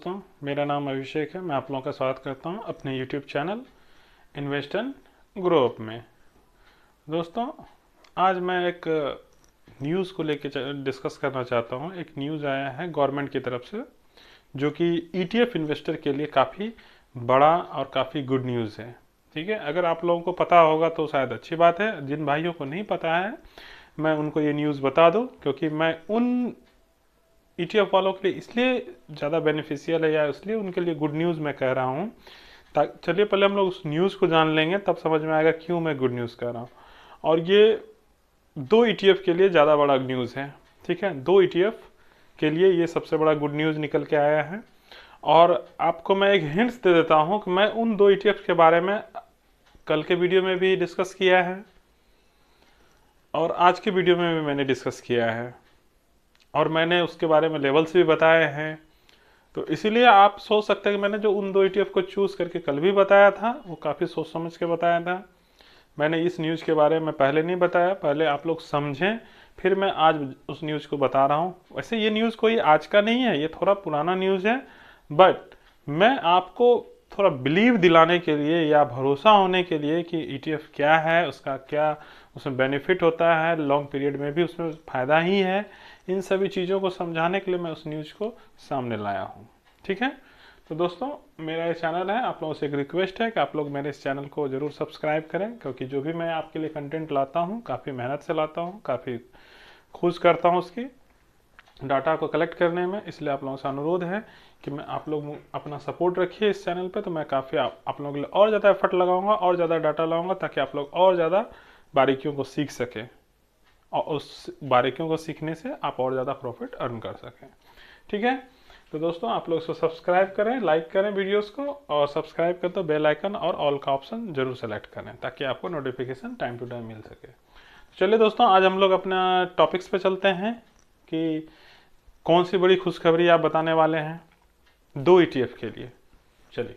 दोस्तों, मेरा नाम अभिषेक है। मैं आप लोगों का स्वागत करता हूं अपने YouTube channel invest and grow up में। दोस्तों, आज मैं एक न्यूज़ को लेके डिस्कस करना चाहता हूं। एक न्यूज़ आया है गवर्नमेंट की तरफ से, जो कि ETF इन्वेस्टर के लिए काफ़ी बड़ा और काफ़ी गुड न्यूज़ है। ठीक है, अगर आप लोगों को पता होगा तो शायद अच्छी बात है। जिन भाइयों को नहीं पता है, मैं उनको ये न्यूज़ बता दूं, क्योंकि मैं उन ETF वालों के लिए इसलिए ज़्यादा बेनिफिशियल है या इसलिए उनके लिए गुड न्यूज़ मैं कह रहा हूँ। चलिए पहले हम लोग उस न्यूज़ को जान लेंगे, तब समझ में आएगा क्यों मैं गुड न्यूज़ कह रहा हूँ। और ये दो ETF के लिए ज़्यादा बड़ा न्यूज़ है। ठीक है, दो ETF के लिए ये सबसे बड़ा गुड न्यूज़ निकल के आया है। और आपको मैं एक हिंट्स दे देता हूँ कि मैं उन दो ETF के बारे में कल के वीडियो में भी डिस्कस किया है और आज के वीडियो में भी मैंने डिस्कस किया है, और मैंने उसके बारे में लेवल्स भी बताए हैं। तो इसीलिए आप सोच सकते हैं कि मैंने जो उन दो ETF को चूज़ करके कल भी बताया था, वो काफ़ी सोच समझ के बताया था। मैंने इस न्यूज़ के बारे में पहले नहीं बताया, पहले आप लोग समझें, फिर मैं आज उस न्यूज़ को बता रहा हूँ। वैसे ये न्यूज़ कोई आज का नहीं है, ये थोड़ा पुराना न्यूज़ है, बट मैं आपको थोड़ा बिलीव दिलाने के लिए या भरोसा होने के लिए कि ETF क्या है, उसका क्या उसमें बेनिफिट होता है, लॉन्ग पीरियड में भी उसमें फ़ायदा ही है, इन सभी चीज़ों को समझाने के लिए मैं उस न्यूज़ को सामने लाया हूँ। ठीक है, तो दोस्तों, मेरा ये चैनल है, आप लोगों से एक रिक्वेस्ट है कि आप लोग मेरे इस चैनल को ज़रूर सब्सक्राइब करें, क्योंकि जो भी मैं आपके लिए कंटेंट लाता हूँ काफ़ी मेहनत से लाता हूँ, काफ़ी खोज करता हूँ उसकी डाटा को कलेक्ट करने में। इसलिए आप लोगों से अनुरोध है कि मैं आप लोग अपना सपोर्ट रखिए इस चैनल पे, तो मैं काफ़ी आप लोगों के लिए और ज़्यादा एफर्ट लगाऊंगा और ज़्यादा डाटा लाऊंगा, ताकि आप लोग और ज़्यादा बारीकियों को सीख सकें, और उस बारीकियों को सीखने से आप और ज़्यादा प्रॉफिट अर्न कर सकें। ठीक है, तो दोस्तों, आप लोग इसको सब्सक्राइब करें, लाइक करें वीडियोस को, और सब्सक्राइब कर तो बेल आइकन और ऑल का ऑप्शन जरूर सेलेक्ट करें, ताकि आपको नोटिफिकेशन टाइम टू टाइम मिल सके। चलिए दोस्तों, आज हम लोग अपना टॉपिक्स पे चलते हैं कि कौन सी बड़ी खुशखबरी आप बताने वाले हैं दो ETF के लिए। चलिए,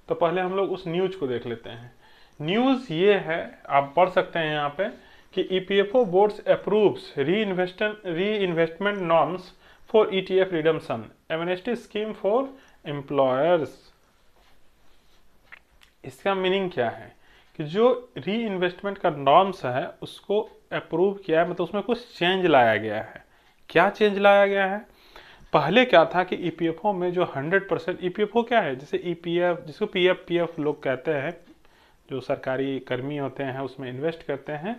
तो पहले हम लोग उस न्यूज को देख लेते हैं। न्यूज़ ये है, आप पढ़ सकते हैं यहाँ पे कि EPFO बोर्ड्स अप्रूव्स री investment norms for ETF redemption, amnesty scheme for employers. इसका मीनिंग क्या है कि जो री इन्वेस्टमेंट का नॉर्म्स है उसको अप्रूव किया है, मतलब उसमें कुछ चेंज लाया गया है। क्या चेंज लाया गया है? पहले क्या था कि EPFO में जो 100% EPFO क्या है, जैसे EPF जिसको PF लोग कहते हैं, जो सरकारी कर्मी होते हैं उसमें इन्वेस्ट करते हैं।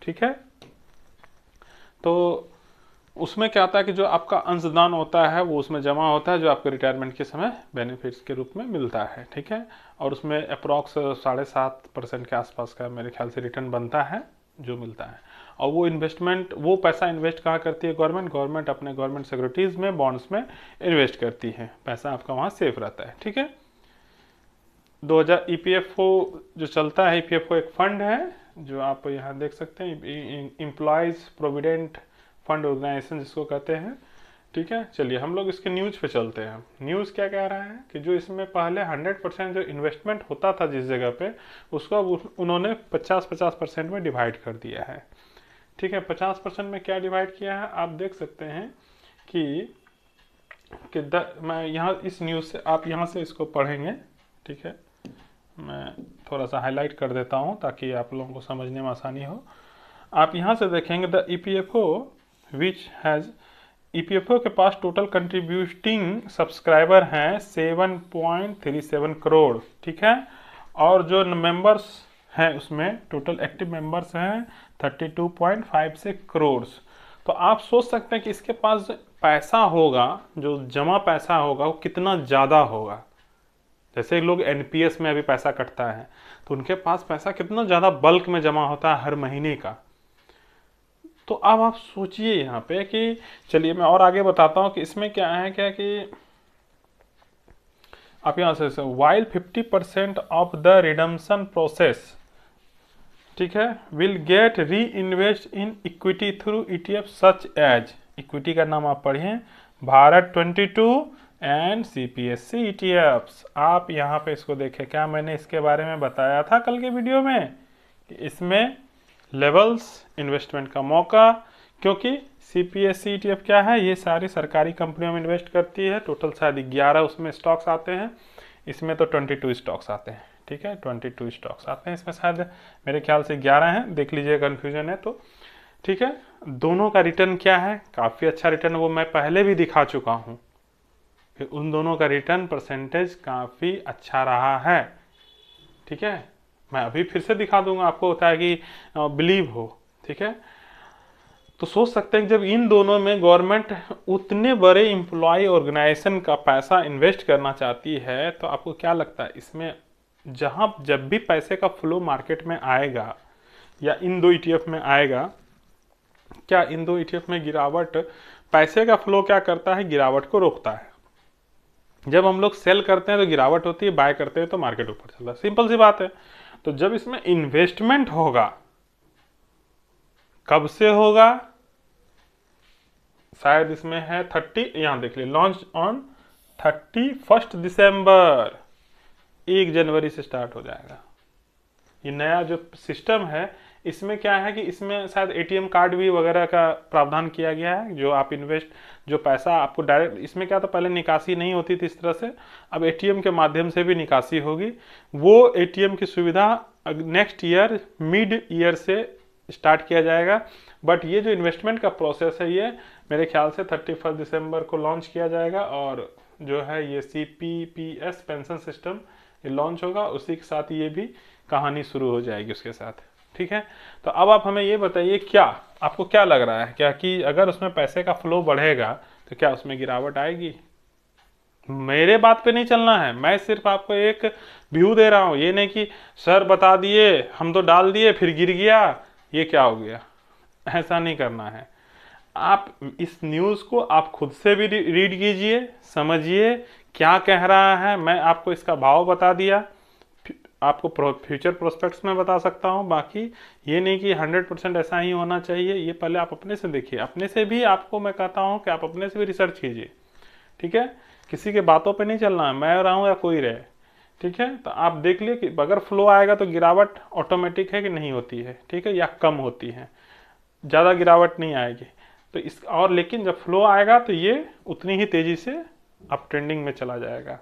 ठीक है, तो उसमें क्या आता है कि जो आपका अंशदान होता है वो उसमें जमा होता है, जो आपको रिटायरमेंट के समय बेनिफिट्स के रूप में मिलता है। ठीक है, और उसमें अप्रॉक्स 7.5% के आसपास का मेरे ख्याल से रिटर्न बनता है जो मिलता है। और वो इन्वेस्टमेंट, वो पैसा इन्वेस्ट कहाँ करती है गवर्नमेंट अपने गवर्नमेंट सिक्योरिटीज़ में, बॉन्ड्स में इन्वेस्ट करती है। पैसा आपका वहाँ सेफ रहता है। ठीक है, 2000 EPFO जो चलता है, EPFO एक फंड है जो आप यहाँ देख सकते हैं, एम्प्लॉयज़ प्रोविडेंट फंड ऑर्गेनाइजेशन जिसको कहते हैं। ठीक है, चलिए हम लोग इसके न्यूज़ पे चलते हैं। न्यूज़ क्या कह रहा है कि जो इसमें पहले 100% जो इन्वेस्टमेंट होता था जिस जगह पे, उसको अब उन्होंने 50% में डिवाइड कर दिया है। ठीक है, 50% में क्या डिवाइड किया है आप देख सकते हैं कि मैं यहाँ इस न्यूज़ से, आप यहाँ से इसको पढ़ेंगे। ठीक है, मैं थोड़ा सा हाईलाइट कर देता हूँ ताकि आप लोगों को समझने में आसानी हो। आप यहाँ से देखेंगे the EPFO which has, EPFO के पास टोटल कंट्रीब्यूटिंग सब्सक्राइबर हैं 7.37 करोड़। ठीक है, और जो मेंबर्स हैं उसमें टोटल एक्टिव मेंबर्स हैं 32.56 करोड़। तो आप सोच सकते हैं कि इसके पास पैसा होगा, जो जमा पैसा होगा वो कितना ज़्यादा होगा। जैसे लोग NPS में अभी पैसा कटता है, तो उनके पास पैसा कितना ज़्यादा बल्क में जमा होता है हर महीने का। तो अब आप सोचिए यहाँ पे कि, चलिए मैं और आगे बताता हूँ कि इसमें क्या है, क्या कि आप यहाँ से while 50% of the redemption process, ठीक है, will get reinvest in equity through ETF such as, equity का नाम आप पढ़िए, भारत 22 एंड CPSE ETFs। आप यहाँ पे इसको देखें, क्या मैंने इसके बारे में बताया था कल के वीडियो में कि इसमें लेवल्स, इन्वेस्टमेंट का मौका, क्योंकि CPSE ETF क्या है, ये सारी सरकारी कंपनियों में इन्वेस्ट करती है। टोटल शायद 11 उसमें स्टॉक्स आते हैं, इसमें तो 22 स्टॉक्स आते हैं। ठीक है, 22 स्टॉक्स आते हैं इसमें, शायद मेरे ख्याल से 11 हैं, देख लीजिए कन्फ्यूजन है तो। ठीक है, दोनों का रिटर्न क्या है, काफ़ी अच्छा रिटर्न, वो मैं पहले भी दिखा चुका हूँ। उन दोनों का रिटर्न परसेंटेज काफ़ी अच्छा रहा है। ठीक है, मैं अभी फिर से दिखा दूंगा आपको, होता है कि बिलीव हो। ठीक है, तो सोच सकते हैं कि जब इन दोनों में गवर्नमेंट उतने बड़े एम्प्लॉय ऑर्गेनाइजेशन का पैसा इन्वेस्ट करना चाहती है, तो आपको क्या लगता है इसमें जहां जब भी पैसे का फ्लो मार्केट में आएगा या इन दो ETF में आएगा, क्या इन दो ETF में गिरावट, पैसे का फ्लो क्या करता है, गिरावट को रोकता है। जब हम लोग सेल करते हैं तो गिरावट होती है, बाय करते हैं तो मार्केट ऊपर चलता है, सिंपल सी बात है। तो जब इसमें इन्वेस्टमेंट होगा, कब से होगा, शायद इसमें है 30, यहां देख लीजिए, लॉन्च ऑन 31 दिसंबर, 1 जनवरी से स्टार्ट हो जाएगा। ये नया जो सिस्टम है, इसमें क्या है कि इसमें शायद ATM कार्ड भी वगैरह का प्रावधान किया गया है, जो आप इन्वेस्ट, जो पैसा आपको डायरेक्ट, इसमें क्या था पहले निकासी नहीं होती थी इस तरह से, अब ATM के माध्यम से भी निकासी होगी। वो ATM की सुविधा नेक्स्ट ईयर मिड ईयर से स्टार्ट किया जाएगा। बट ये जो इन्वेस्टमेंट का प्रोसेस है, ये मेरे ख्याल से 31 दिसंबर को लॉन्च किया जाएगा, और जो है ये CPPS पेंशन सिस्टम ये लॉन्च होगा, उसी के साथ ये भी कहानी शुरू हो जाएगी उसके साथ। ठीक है, तो अब आप हमें ये बताइए, क्या आपको क्या लग रहा है, क्या कि अगर उसमें पैसे का फ्लो बढ़ेगा तो क्या उसमें गिरावट आएगी? मेरे बात पे नहीं चलना है, मैं सिर्फ आपको एक व्यू दे रहा हूं, ये नहीं कि सर बता दिए हम तो डाल दिए फिर गिर गया, ये क्या हो गया, ऐसा नहीं करना है। आप इस न्यूज़ को आप खुद से भी रीड कीजिए, समझिए क्या कह रहा है। मैं आपको इसका भाव बता दिया, आपको फ्यूचर प्रोस्पेक्ट्स में बता सकता हूं, बाकी ये नहीं कि 100% ऐसा ही होना चाहिए। ये पहले आप अपने से देखिए, अपने से भी आपको मैं कहता हूं कि आप अपने से भी रिसर्च कीजिए। ठीक है, किसी के बातों पे नहीं चलना है, मैं रहूं या कोई रहे। ठीक है, तो आप देख लिए कि अगर फ्लो आएगा तो गिरावट ऑटोमेटिक है कि नहीं होती है, ठीक है, या कम होती है, ज़्यादा गिरावट नहीं आएगी। तो इस और लेकिन जब फ्लो आएगा तो ये उतनी ही तेज़ी से अप ट्रेंडिंग में चला जाएगा।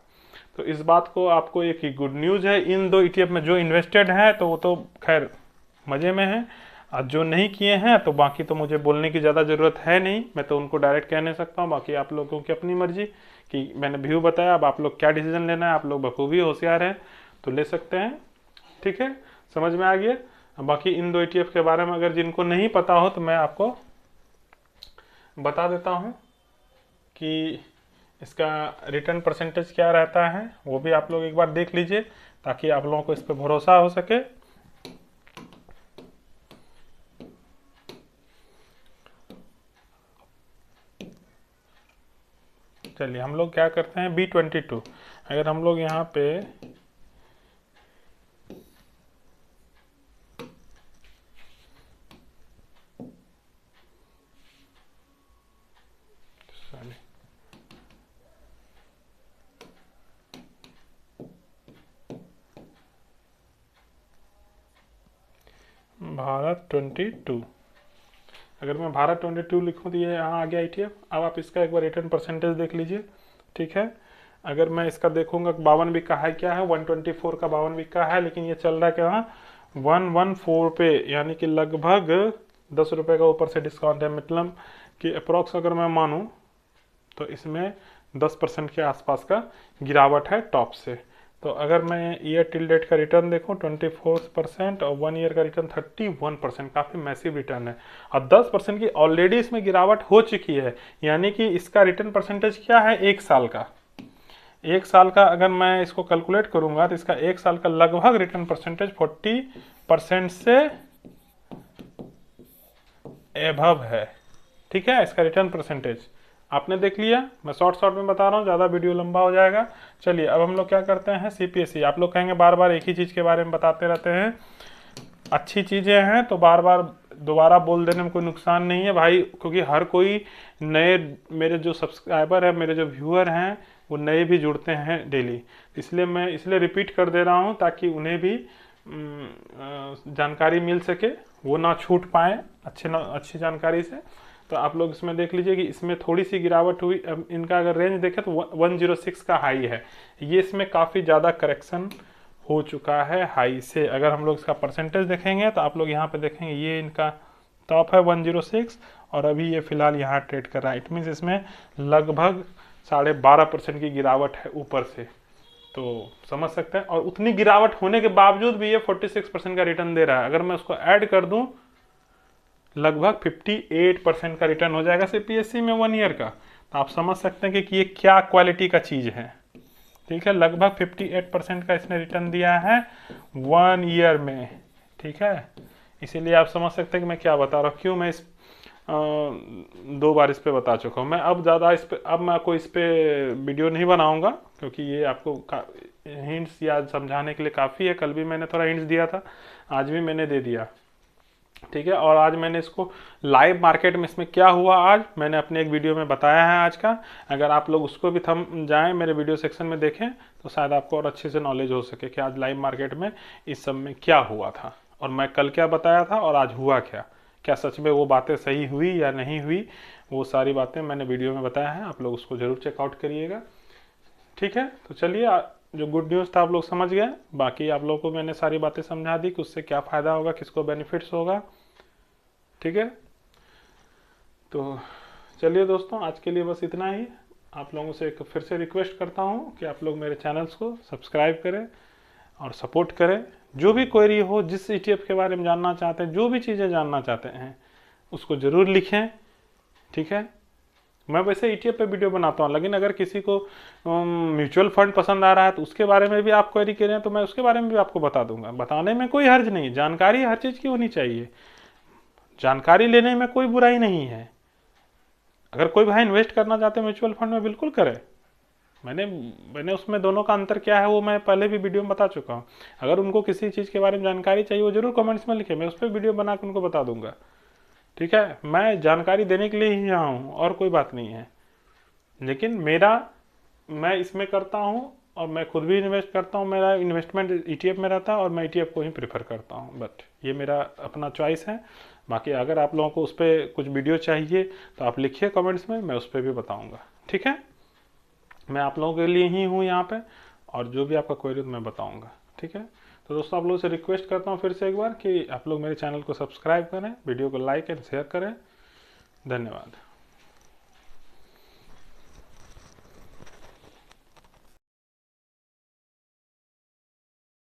तो इस बात को आपको एक ही गुड न्यूज़ है, इन दो ETF में जो इन्वेस्टेड है तो वो तो खैर मज़े में है, और जो नहीं किए हैं तो बाकी तो मुझे बोलने की ज़्यादा ज़रूरत है नहीं, मैं तो उनको डायरेक्ट कह नहीं सकता हूँ। बाकी आप लोगों की अपनी मर्जी, कि मैंने व्यू बताया, अब आप लोग क्या डिसीजन लेना है, आप लोग बखूबी होशियार हैं तो ले सकते हैं। ठीक है, समझ में आ गया। बाकी इन दो ETF के बारे में अगर जिनको नहीं पता हो तो मैं आपको बता देता हूँ कि इसका रिटर्न परसेंटेज क्या रहता है, वो भी आप लोग एक बार देख लीजिए ताकि आप लोगों को इस पर भरोसा हो सके। चलिए हम लोग क्या करते हैं, B22, अगर हम लोग यहाँ पे भारत 22, अगर मैं भारत 22 लिखूँ तो ये यहाँ आ गया ETF। अब आप इसका एक बार रिटर्न परसेंटेज देख लीजिए। ठीक है, अगर मैं इसका देखूंगा 52 वीक का है, क्या है 124 का 52 वीक का है, लेकिन ये चल रहा है क्या 114 पे, यानी कि लगभग 10 रुपये का ऊपर से डिस्काउंट है। मतलब कि अप्रॉक्स अगर मैं मानूँ तो इसमें 10% के आसपास का गिरावट है टॉप से। तो अगर मैं ईयर टिल डेट का रिटर्न देखूं 24% और 1 ईयर का रिटर्न 31%, काफ़ी मैसिव रिटर्न है। और 10% की ऑलरेडी इसमें गिरावट हो चुकी है, यानी कि इसका रिटर्न परसेंटेज क्या है, 1 साल का। 1 साल का अगर मैं इसको कैलकुलेट करूंगा तो इसका 1 साल का लगभग रिटर्न परसेंटेज 40% से एभव है। ठीक है, इसका रिटर्न परसेंटेज आपने देख लिया, मैं शॉर्ट में बता रहा हूँ, ज़्यादा वीडियो लंबा हो जाएगा। चलिए अब हम लोग क्या करते हैं, CPSE। आप लोग कहेंगे बार बार एक ही चीज़ के बारे में बताते रहते हैं, अच्छी चीज़ें हैं तो बार बार दोबारा बोल देने में कोई नुकसान नहीं है भाई, क्योंकि हर कोई नए, मेरे जो सब्सक्राइबर है, मेरे जो व्यूअर हैं वो नए भी जुड़ते हैं डेली, इसलिए मैं रिपीट कर दे रहा हूँ ताकि उन्हें भी जानकारी मिल सके, वो ना छूट पाए अच्छी जानकारी से। तो आप लोग इसमें देख लीजिए कि इसमें थोड़ी सी गिरावट हुई। अब इनका अगर रेंज देखें तो 106 का हाई है, ये इसमें काफ़ी ज़्यादा करेक्शन हो चुका है हाई से। अगर हम लोग इसका परसेंटेज देखेंगे तो आप लोग यहाँ पे देखेंगे ये इनका टॉप है 106 और अभी ये फिलहाल यहाँ ट्रेड कर रहा है। इट मीन्स इसमें लगभग 12.5% की गिरावट है ऊपर से, तो समझ सकते हैं। और उतनी गिरावट होने के बावजूद भी ये 46% का रिटर्न दे रहा है। अगर मैं उसको ऐड कर दूं लगभग 58% का रिटर्न हो जाएगा सीपीएससी में 1 ईयर का। तो आप समझ सकते हैं कि ये क्या क्वालिटी का चीज़ है। ठीक है, लगभग 58% का इसने रिटर्न दिया है 1 ईयर में। ठीक है, इसीलिए आप समझ सकते हैं कि मैं क्या बता रहा हूँ, क्यों मैं इस 2 बार इस पे बता चुका हूँ। मैं अब ज़्यादा इस पे अब मैं आपको इस पे वीडियो नहीं बनाऊंगा, क्योंकि ये आपको हिंट्स या समझाने के लिए काफ़ी है। कल भी मैंने थोड़ा हिंट्स दिया था, आज भी मैंने दे दिया। ठीक है, और आज मैंने इसको लाइव मार्केट में इसमें क्या हुआ आज मैंने अपने एक वीडियो में बताया है आज का। अगर आप लोग उसको भी थम जाएं मेरे वीडियो सेक्शन में देखें तो शायद आपको और अच्छे से नॉलेज हो सके कि आज लाइव मार्केट में इस सब में क्या हुआ था, और मैं कल क्या बताया था और आज हुआ क्या सच में वो बातें सही हुई या नहीं हुई, वो सारी बातें मैंने वीडियो में बताया है। आप लोग उसको जरूर चेकआउट करिएगा। ठीक है, तो चलिए, जो गुड न्यूज़ था आप लोग समझ गए। बाकी आप लोगों को मैंने सारी बातें समझा दी कि उससे क्या फ़ायदा होगा, किसको बेनिफिट्स होगा। ठीक है, तो चलिए दोस्तों, आज के लिए बस इतना ही। आप लोगों से एक फिर से रिक्वेस्ट करता हूँ कि आप लोग मेरे चैनल्स को सब्सक्राइब करें और सपोर्ट करें। जो भी क्वेरी हो, जिस ETF के बारे में जानना चाहते हैं, जो भी चीज़ें जानना चाहते हैं उसको ज़रूर लिखें। ठीक है, मैं वैसे ETF पे वीडियो बनाता हूँ, लेकिन अगर किसी को म्यूचुअल फंड पसंद आ रहा है तो उसके बारे में भी आप क्वेरी करें तो मैं उसके बारे में भी आपको बता दूंगा। बताने में कोई हर्ज नहीं, जानकारी हर चीज़ की होनी चाहिए, जानकारी लेने में कोई बुराई नहीं है। अगर कोई भाई इन्वेस्ट करना चाहते हैं म्यूचुअल फंड में, बिल्कुल करें। मैंने उसमें दोनों का अंतर क्या है वो मैं पहले भी वीडियो में बता चुका हूँ। अगर उनको किसी चीज़ के बारे में जानकारी चाहिए वो जरूर कमेंट्स में लिखे, मैं उस पर वीडियो बना के उनको बता दूंगा। ठीक है, मैं जानकारी देने के लिए ही यहाँ हूँ और कोई बात नहीं है। लेकिन मैं इसमें करता हूँ और मैं खुद भी इन्वेस्ट करता हूँ, मेरा इन्वेस्टमेंट ETF में रहता है और मैं ETF को ही प्रेफर करता हूँ। बट ये मेरा अपना चॉइस है। बाकी अगर आप लोगों को उस पर कुछ वीडियो चाहिए तो आप लिखिए कमेंट्स में, मैं उस पर भी बताऊँगा। ठीक है, मैं आप लोगों के लिए ही हूँ यहाँ पे, और जो भी आपका क्वेरी मैं बताऊँगा। ठीक है, तो दोस्तों आप लोगों से रिक्वेस्ट करता हूँ फिर से एक बार कि आप लोग मेरे चैनल को सब्सक्राइब करें, वीडियो को लाइक एंड शेयर करें। धन्यवाद।